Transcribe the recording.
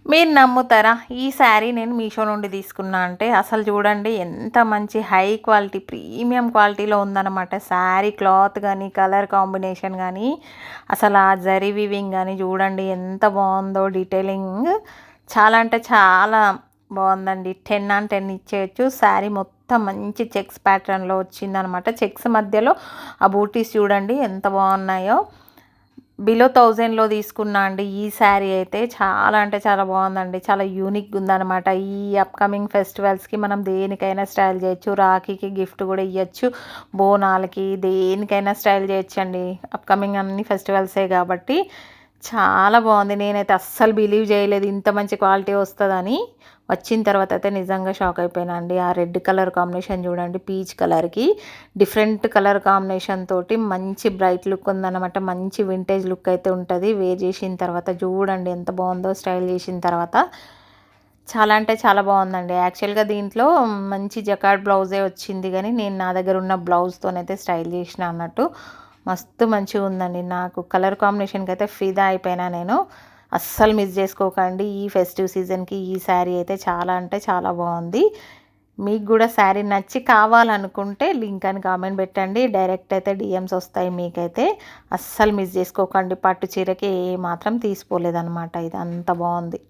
మీరు నమ్ముతారా? ఈ శారీ నేను మీషో నుండి తీసుకున్నా అంటే అసలు చూడండి ఎంత మంచి హై క్వాలిటీ ప్రీమియం క్వాలిటీలో ఉందన్నమాట. శారీ క్లాత్ గానీ, కలర్ కాంబినేషన్ గానీ, అసలు ఆ జరీ వీవింగ్ గానీ చూడండి ఎంత బావుందో డీటెయిలింగ్. చాలా అంటే చాలా బావుందండి. 10/10 ఇచ్చేయొచ్చు. శారీ మొత్తం మంచి చెక్స్ ప్యాటర్న్‌లో వచ్చిందనమాట. చెక్స్ మధ్యలో ఆ బూటీస్ చూడండి ఎంత బావున్నాయో. బిలో 1000లో తీసుకున్నా అండి ఈ శారీ అయితే. చాలా అంటే చాలా బాగుందండి. చాలా యూనిక్గా ఉందన్నమాట. ఈ అప్కమింగ్ ఫెస్టివల్స్కి మనం దేనికైనా స్టైల్ చేయొచ్చు. రాఖీకి గిఫ్ట్ కూడా ఇవ్వచ్చు. బోనాలకి దేనికైనా స్టైల్ చేయొచ్చండి. అప్కమింగ్ అన్ని ఫెస్టివల్సే కాబట్టి చాలా బాగుంది. నేనైతే అస్సలు బిలీవ్ చేయలేదు ఇంత మంచి క్వాలిటీ వస్తుందని. వచ్చిన తర్వాత అయితే నిజంగా షాక్ అయిపోయినా అండి. ఆ రెడ్ కలర్ కాంబినేషన్ చూడండి, పీచ్ కలర్కి డిఫరెంట్ కలర్ కాంబినేషన్ తోటి మంచి బ్రైట్ లుక్ ఉందన్నమాట. మంచి వింటేజ్ లుక్ అయితే ఉంటుంది. వేర్ చేసిన తర్వాత చూడండి ఎంత బాగుందో స్టైల్ చేసిన తర్వాత. చాలా అంటే చాలా బాగుందండి. యాక్చువల్గా దీంట్లో మంచి జకార్డ్ బ్లౌజే వచ్చింది, కానీ నేను నా దగ్గర ఉన్న బ్లౌజ్తోనైతే స్టైల్ చేసిన అన్నట్టు. మస్తు మంచిగా ఉందండి. నాకు కలర్ కాంబినేషన్కి అయితే ఫిదా అయిపోయినా నేను. అస్సలు మిస్ చేసుకోకండి. ఈ ఫెస్టివ్ సీజన్కి ఈ శారీ అయితే చాలా అంటే చాలా బాగుంది. మీకు కూడా శారీ నచ్చి కావాలనుకుంటే లింక్ అని కామెంట్ పెట్టండి. డైరెక్ట్ అయితే డిఎమ్స్ వస్తాయి మీకైతే. అస్సలు మిస్ చేసుకోకండి. పట్టు చీరకి ఏ మాత్రం తీసిపోలేదన్నమాట. ఇది అంత బాగుంది.